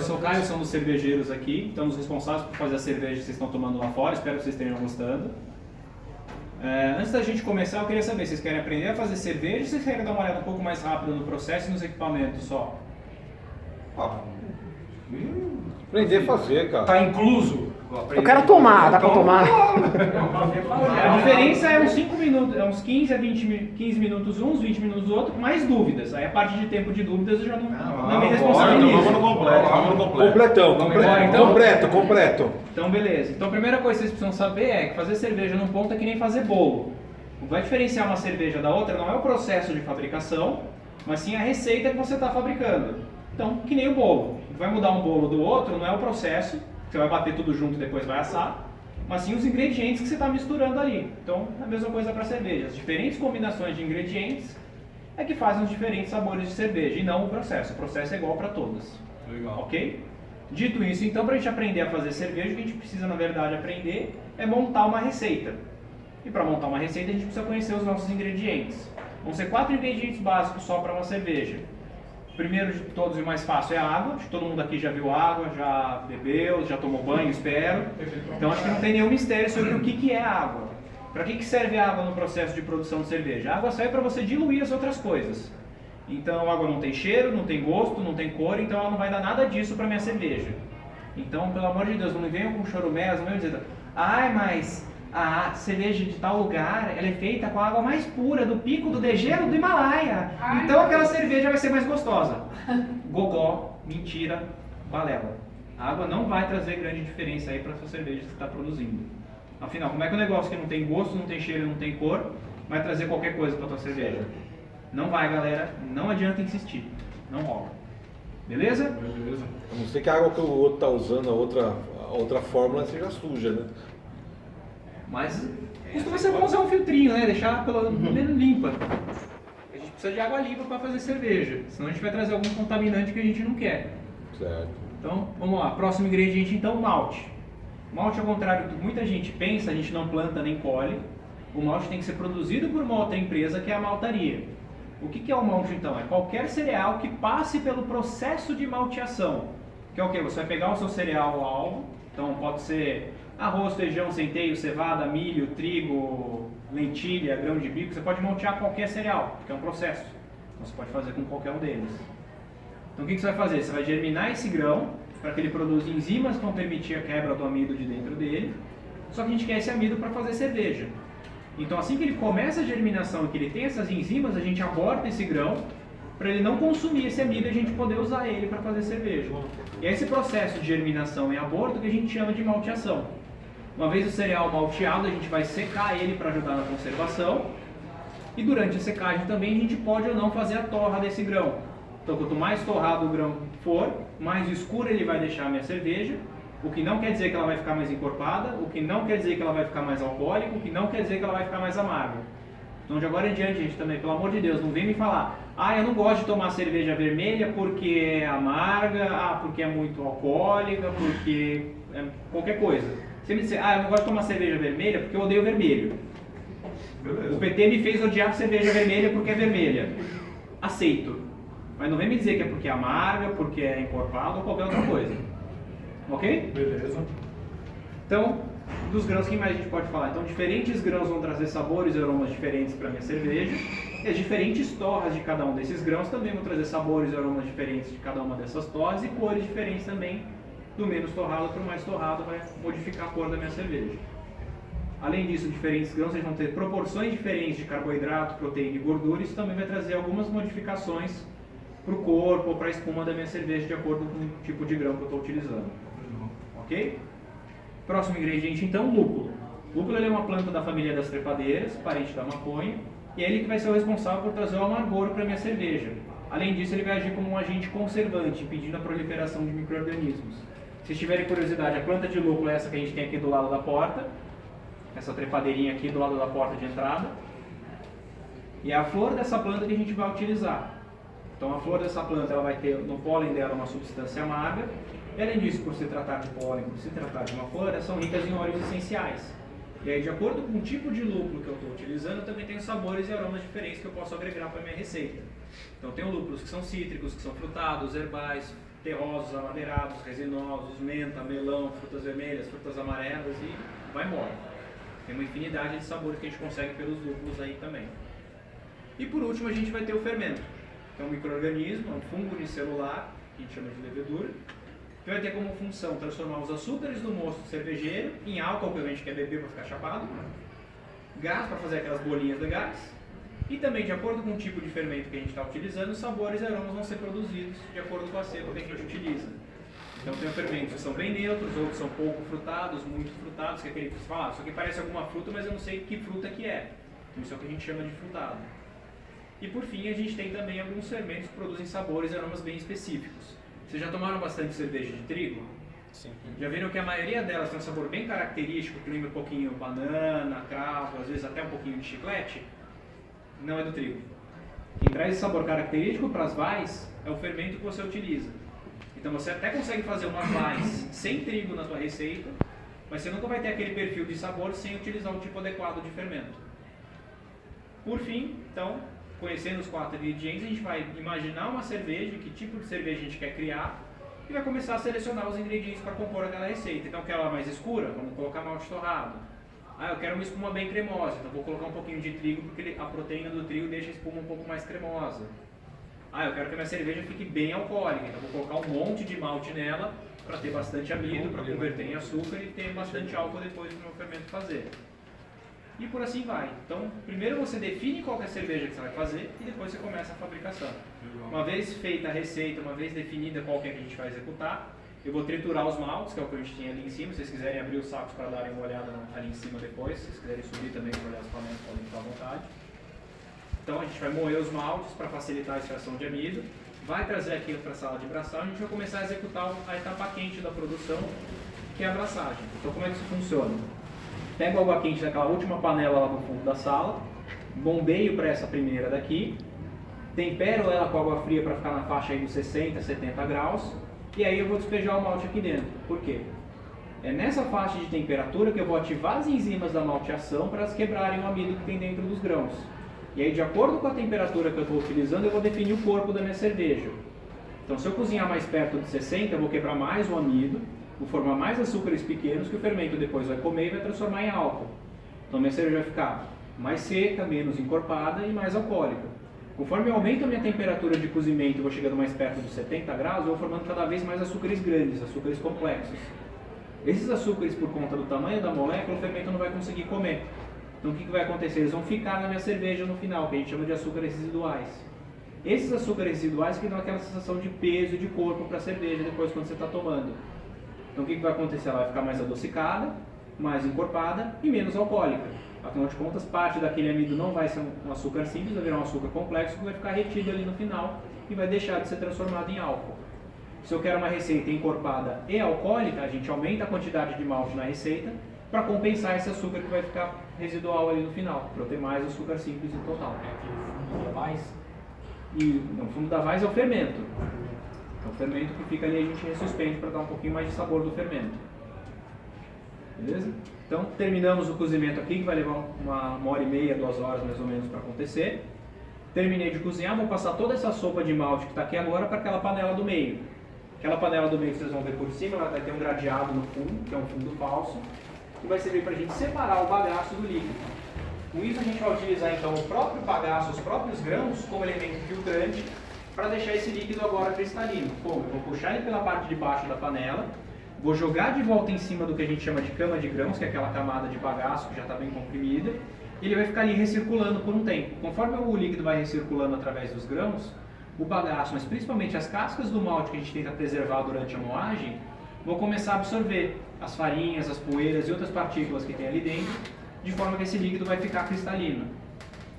eu sou o Caio, somos cervejeiros aqui, estamos responsáveis por fazer a cerveja que vocês estão tomando lá fora, espero que vocês estejam gostando. Antes da gente começar, eu queria saber, vocês querem aprender a fazer cerveja ou vocês querem dar uma olhada um pouco mais rápida no processo e nos equipamentos só? Aprender a fazer, cara. Tá incluso? Eu quero tomar, dá pra tomar? A diferença é uns 5 minutos, é uns 15 a 15 minutos uns, 20 minutos outro, mais dúvidas. Aí a parte de tempo de dúvidas eu já não me responsabilizo. Então vamos no completo, Completão, completo. Então beleza. Então a primeira coisa que vocês precisam saber é que fazer cerveja num ponto é que nem fazer bolo. O que vai diferenciar uma cerveja da outra não é o processo de fabricação, mas sim a receita que você está fabricando. Então, que nem o bolo. O que vai mudar um bolo do outro não é o processo, você vai bater tudo junto e depois vai assar, mas sim os ingredientes que você está misturando ali. Então, a mesma coisa para cerveja. As diferentes combinações de ingredientes é que fazem os diferentes sabores de cerveja, e não o processo. O processo é igual para todas. Legal. Ok? Dito isso, então, para a gente aprender a fazer cerveja, o que a gente precisa, na verdade, aprender é montar uma receita. E para montar uma receita, a gente precisa conhecer os nossos ingredientes. Vão ser 4 ingredientes básicos só para uma cerveja. O primeiro de todos e o mais fácil é a água. Acho que todo mundo aqui já viu água, já bebeu, já tomou banho, espero. Então acho que não tem nenhum mistério sobre o que é a água. Para que serve a água no processo de produção de cerveja? A água serve para você diluir as outras coisas. Então a água não tem cheiro, não tem gosto, não tem cor, então ela não vai dar nada disso para minha cerveja. Então, pelo amor de Deus, não me venham com chorumés, não me venham dizendo: ai, mas a cerveja de tal lugar, ela é feita com a água mais pura, do pico do degelo do Himalaia. Então aquela cerveja vai ser mais gostosa. Gogó, mentira, balela. A água não vai trazer grande diferença aí para a sua cerveja que você está produzindo. Afinal, como é que um negócio que não tem gosto, não tem cheiro, não tem cor, vai trazer qualquer coisa para a tua cerveja? Não vai, galera. Não adianta insistir. Não rola. Beleza? Beleza. A não ser que a água que o outro está usando, a outra fórmula, seja suja, né? Mas costuma ser bom usar um filtrinho, né? Deixar pelo menos limpa. A gente precisa de água limpa para fazer cerveja, senão a gente vai trazer algum contaminante que a gente não quer. Certo. Então, vamos lá. Próximo ingrediente, então, malte. Malte, ao contrário do que muita gente pensa, a gente não planta nem colhe. O malte tem que ser produzido por uma outra empresa, que é a maltaria. O que é o malte, então? É qualquer cereal que passe pelo processo de malteação. Que é o quê? Você vai pegar o seu cereal alvo, então pode ser arroz, feijão, centeio, cevada, milho, trigo, lentilha, grão de bico. Você pode maltear qualquer cereal, porque é um processo. Então você pode fazer com qualquer um deles. Então o que você vai fazer? Você vai germinar esse grão para que ele produza enzimas que vão permitir a quebra do amido de dentro dele. Só que a gente quer esse amido para fazer cerveja. Então assim que ele começa a germinação e que ele tem essas enzimas, a gente aborta esse grão para ele não consumir esse amido e a gente poder usar ele para fazer cerveja. E é esse processo de germinação e aborto que a gente chama de malteação. Uma vez o cereal malteado, a gente vai secar ele para ajudar na conservação. E durante a secagem também a gente pode ou não fazer a torra desse grão. Então quanto mais torrado o grão for, mais escuro ele vai deixar a minha cerveja. O que não quer dizer que ela vai ficar mais encorpada, o que não quer dizer que ela vai ficar mais alcoólica, o que não quer dizer que ela vai ficar mais amarga. Então de agora em diante, gente, também, pelo amor de Deus, não vem me falar: ah, eu não gosto de tomar cerveja vermelha porque é amarga, porque é muito alcoólica, porque é qualquer coisa. Você me disser: ah, eu não gosto de tomar cerveja vermelha porque eu odeio vermelho. Beleza. O PT me fez odiar cerveja vermelha porque é vermelha. Aceito. Mas não vem me dizer que é porque é amarga, porque é encorpada ou qualquer outra coisa. Ok? Beleza. Então, dos grãos, que mais a gente pode falar? Então, diferentes grãos vão trazer sabores e aromas diferentes para a minha cerveja. E as diferentes torras de cada um desses grãos também vão trazer sabores e aromas diferentes de cada uma dessas torras. E cores diferentes também, do menos torrado para o mais torrado, vai modificar a cor da minha cerveja. Além disso, diferentes grãos eles vão ter proporções diferentes de carboidrato, proteína e gordura. Isso também vai trazer algumas modificações para o corpo ou para a espuma da minha cerveja, de acordo com o tipo de grão que eu estou utilizando. Ok? Próximo ingrediente, então, lúpulo. Lúpulo ele é uma planta da família das trepadeiras, parente da maconha, e é ele que vai ser o responsável por trazer o amargor para a minha cerveja. Além disso, ele vai agir como um agente conservante, impedindo a proliferação de micro-organismos. Se vocês tiverem curiosidade, a planta de lúpulo é essa que a gente tem aqui do lado da porta, essa trepadeirinha aqui do lado da porta de entrada, e é a flor dessa planta que a gente vai utilizar. Então a flor dessa planta ela vai ter no pólen dela uma substância amarga, e além disso, por se tratar de pólen, por se tratar de uma flor, elas são ricas em óleos essenciais. E aí, de acordo com o tipo de lúpulo que eu estou utilizando, eu também tenho sabores e aromas diferentes que eu posso agregar para a minha receita. Então, eu tenho lúpulos que são cítricos, que são frutados, herbais, terrosos, amadeirados, resinosos, menta, melão, frutas vermelhas, frutas amarelas e vai embora. Tem uma infinidade de sabores que a gente consegue pelos lúpulos aí também. E por último a gente vai ter o fermento, que é um micro-organismo, é um fungo unicelular, que a gente chama de levedura, que vai ter como função transformar os açúcares do mosto cervejeiro em álcool que a gente quer beber para ficar chapado, gás para fazer aquelas bolinhas legais, e também, de acordo com o tipo de fermento que a gente está utilizando, os sabores e aromas vão ser produzidos de acordo com a cepa que a gente utiliza. Então tem fermentos que são bem neutros, outros são pouco frutados, muito frutados, que é aquele que você fala, isso aqui parece alguma fruta, mas eu não sei que fruta que é. Então isso é o que a gente chama de frutado. E por fim, a gente tem também alguns fermentos que produzem sabores e aromas bem específicos. Vocês já tomaram bastante cerveja de trigo? Sim. Já viram que a maioria delas tem um sabor bem característico, que lembra um pouquinho banana, cravo, às vezes até um pouquinho de chiclete? Não é do trigo. Quem traz esse sabor característico para as vais é o fermento que você utiliza. Então você até consegue fazer uma vais sem trigo na sua receita, mas você nunca vai ter aquele perfil de sabor sem utilizar o tipo adequado de fermento. Por fim, então, conhecendo os 4 ingredientes, a gente vai imaginar uma cerveja, que tipo de cerveja a gente quer criar, e vai começar a selecionar os ingredientes para compor aquela receita. Então, quer ela mais escura? Vamos colocar malte torrado. Eu quero uma espuma bem cremosa, então vou colocar um pouquinho de trigo, porque a proteína do trigo deixa a espuma um pouco mais cremosa. Eu quero que a minha cerveja fique bem alcoólica, então vou colocar um monte de malte nela, para ter bastante amido, para converter em açúcar e ter bastante álcool depois para o meu fermento fazer. E por assim vai. Então, primeiro você define qual é a cerveja que você vai fazer e depois você começa a fabricação. Uma vez feita a receita, uma vez definida qual que é que a gente vai executar, eu vou triturar os maltes, que é o que a gente tinha ali em cima. Se vocês quiserem abrir os sacos para darem uma olhada ali em cima depois, se vocês quiserem subir também para olhar as panelas, podem ficar à vontade. Então a gente vai moer os maltes para facilitar a extração de amido, vai trazer aquilo para a sala de braçagem e a gente vai começar a executar a etapa quente da produção, que é a braçagem. Então como é que isso funciona? Pego a água quente daquela última panela lá no fundo da sala, bombeio para essa primeira daqui, tempero ela com água fria para ficar na faixa aí dos 60, 70 graus, e aí eu vou despejar o malte aqui dentro. Por quê? É nessa faixa de temperatura que eu vou ativar as enzimas da malteação para elas quebrarem o amido que tem dentro dos grãos. E aí, de acordo com a temperatura que eu estou utilizando, eu vou definir o corpo da minha cerveja. Então, se eu cozinhar mais perto de 60, eu vou quebrar mais o amido, vou formar mais açúcares pequenos que o fermento depois vai comer e vai transformar em álcool. Então, minha cerveja vai ficar mais seca, menos encorpada e mais alcoólica. Conforme eu aumento a minha temperatura de cozimento e vou chegando mais perto dos 70 graus, eu vou formando cada vez mais açúcares grandes, açúcares complexos. Esses açúcares, por conta do tamanho da molécula, o fermento não vai conseguir comer. Então o que vai acontecer? Eles vão ficar na minha cerveja no final, que a gente chama de açúcares residuais. Esses açúcares residuais que dão aquela sensação de peso e de corpo para a cerveja depois quando você está tomando. Então o que vai acontecer? Ela vai ficar mais adocicada, mais encorpada e menos alcoólica. Afinal de contas, parte daquele amido não vai ser um açúcar simples, vai virar um açúcar complexo que vai ficar retido ali no final e vai deixar de ser transformado em álcool. Se eu quero uma receita encorpada e alcoólica, a gente aumenta a quantidade de malte na receita para compensar esse açúcar que vai ficar residual ali no final, para eu ter mais açúcar simples no total. É aquele fundo da vais? E o fundo da vais é o fermento. Então o fermento que fica ali a gente ressuspende para dar um pouquinho mais de sabor do fermento. Beleza? Então terminamos o cozimento aqui, que vai levar uma hora e meia, 2 horas mais ou menos para acontecer. Terminei de cozinhar, vou passar toda essa sopa de malte que está aqui agora para aquela panela do meio. Aquela panela do meio que vocês vão ver por cima, ela vai ter um gradeado no fundo, que é um fundo falso, que vai servir para a gente separar o bagaço do líquido. Com isso a gente vai utilizar então o próprio bagaço, os próprios grãos, como elemento filtrante, para deixar esse líquido agora cristalino. Como? Eu vou puxar ele pela parte de baixo da panela, vou jogar de volta em cima do que a gente chama de cama de grãos, que é aquela camada de bagaço que já está bem comprimida, e ele vai ficar ali recirculando por um tempo. Conforme o líquido vai recirculando através dos grãos, o bagaço, mas principalmente as cascas do malte que a gente tenta preservar durante a moagem, vão começar a absorver as farinhas, as poeiras e outras partículas que tem ali dentro, de forma que esse líquido vai ficar cristalino.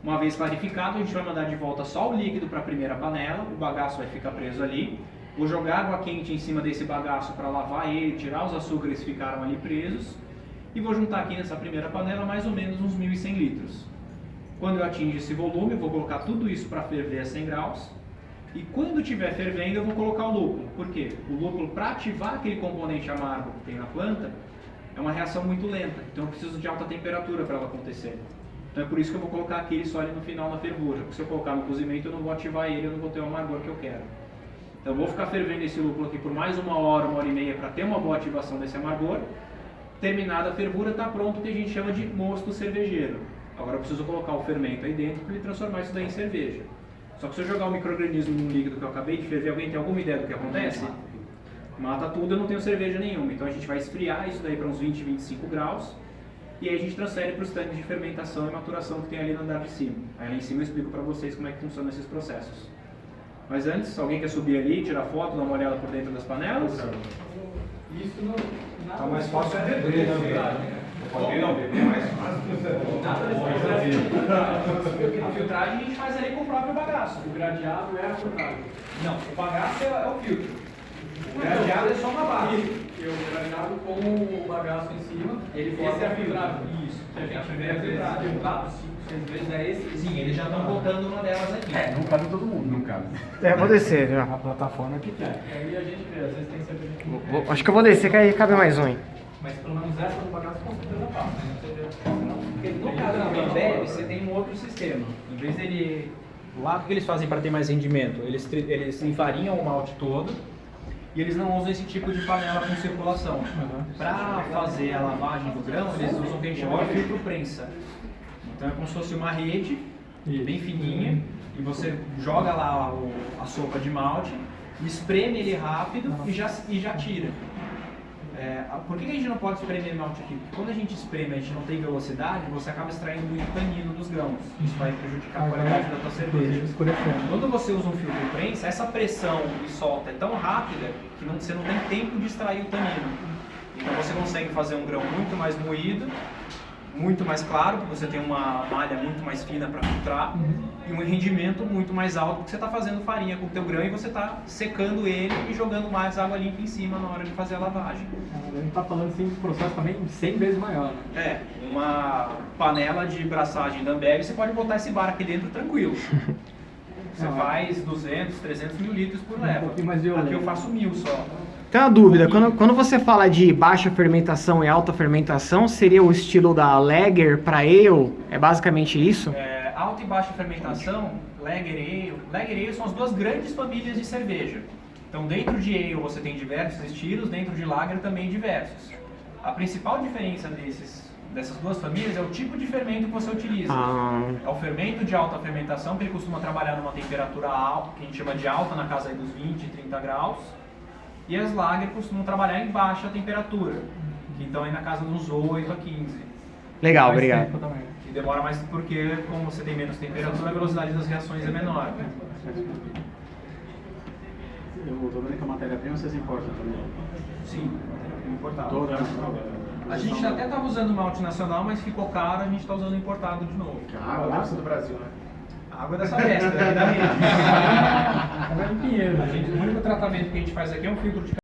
Uma vez clarificado, a gente vai mandar de volta só o líquido para a primeira panela, o bagaço vai ficar preso ali. Vou jogar água quente em cima desse bagaço para lavar ele, tirar os açúcares que ficaram ali presos. E vou juntar aqui nessa primeira panela mais ou menos uns 1.100 litros. Quando eu atingir esse volume, eu vou colocar tudo isso para ferver a 100 graus. E quando estiver fervendo, eu vou colocar o lúpulo. Por quê? O lúpulo, para ativar aquele componente amargo que tem na planta, é uma reação muito lenta. Então eu preciso de alta temperatura para ela acontecer. Então é por isso que eu vou colocar aquele só ali no final na fervura. Porque se eu colocar no cozimento, eu não vou ativar ele, eu não vou ter o amargor que eu quero. Então eu vou ficar fervendo esse lúpulo aqui por mais 1 hora e meia para ter uma boa ativação desse amargor. Terminada a fervura, está pronto o que a gente chama de mosto cervejeiro. Agora eu preciso colocar o fermento aí dentro para ele transformar isso daí em cerveja. Só que se eu jogar o micro-organismo no líquido que eu acabei de ferver, alguém tem alguma ideia do que acontece? Mata tudo, eu não tenho cerveja nenhuma. Então a gente vai esfriar isso daí para uns 20, 25 graus. E aí a gente transfere para os tanques de fermentação e maturação que tem ali no andar de cima. Aí lá em cima eu explico para vocês como é que funcionam esses processos. Mas antes, alguém quer subir ali, tirar foto, dar uma olhada por dentro das panelas? Isso não... Tá mais fácil de beber, né? Não, beber é mais fácil. A filtragem a gente faz ali com o próprio bagaço. O gradeado é a filtragem. Não, o bagaço é o filtro. O gradeado é só uma base. E o gradeado com o bagaço em cima, Ele esse é a filtragem. Isso. Se a gente vê, às vezes, 4, 5, 6 vezes é esse. Sim, eles já estão botando uma delas aqui. Não cabe todo mundo. Não cabe. Vou descer já. A plataforma é pequena. Aí a gente vê, às vezes tem cerveja que Acho que eu vou descer, que aí cabe mais um, hein? mas pelo menos essa do bagaço com certeza passa. Porque no caso da Ambev, você tem um outro sistema. Em vez dele... Lá, o que eles fazem para ter mais rendimento? Eles enfarinham o malte todo e eles não usam esse tipo de panela com circulação. Para fazer a lavagem do grão, eles usam o que a gente chama de filtro prensa. Então é como se fosse uma rede bem fininha e você joga lá a sopa de malte, espreme ele rápido e já tira. Por que a gente não pode espremer malte aqui? Porque quando a gente espreme, a gente não tem velocidade, você acaba extraindo muito tanino dos grãos. Isso vai prejudicar a qualidade da tua cerveja. Quando você usa um filtro de prensa, essa pressão que solta é tão rápida que você não tem tempo de extrair o tanino. Então você consegue fazer um grão muito mais moído, muito mais claro, porque você tem uma malha muito mais fina para filtrar e um rendimento muito mais alto, porque você está fazendo farinha com o teu grão e você está secando ele e jogando mais água limpa em cima na hora de fazer a lavagem. A gente tá falando assim de processo também 100 vezes maior, né? Uma panela de braçagem da Ambev, você pode botar esse bar aqui dentro tranquilo. Você faz 200, 300 mil litros por leva. pouquinho mais violento. Aqui eu faço 1000 só. Tem uma dúvida, quando você fala de baixa fermentação e alta fermentação, seria o estilo da Lager para Ale? É basicamente isso? Alta e baixa fermentação, Lager Ale são as duas grandes famílias de cerveja. Então dentro de Ale você tem diversos estilos, dentro de Lager também diversos. A principal diferença dessas duas famílias é o tipo de fermento que você utiliza. É o fermento de alta fermentação, que ele costuma trabalhar numa temperatura alta, que a gente chama de alta, na casa aí dos 20, 30 graus. E as Lager costumam trabalhar em baixa temperatura, que então é na casa dos 8 a 15. Legal, Mais obrigado. tempo também. E demora mais porque, como você tem menos temperatura, a velocidade das reações é menor. Eu tô vendo que a matéria-prima vocês importam também. Sim, importado. Toda. A gente até estava usando malte nacional, mas ficou caro, a gente está usando importado de novo. A água deve ser do Brasil, né? A água dessa festa, daqui da rede. Água de Pinheiro. O único tratamento que a gente faz aqui é um filtro de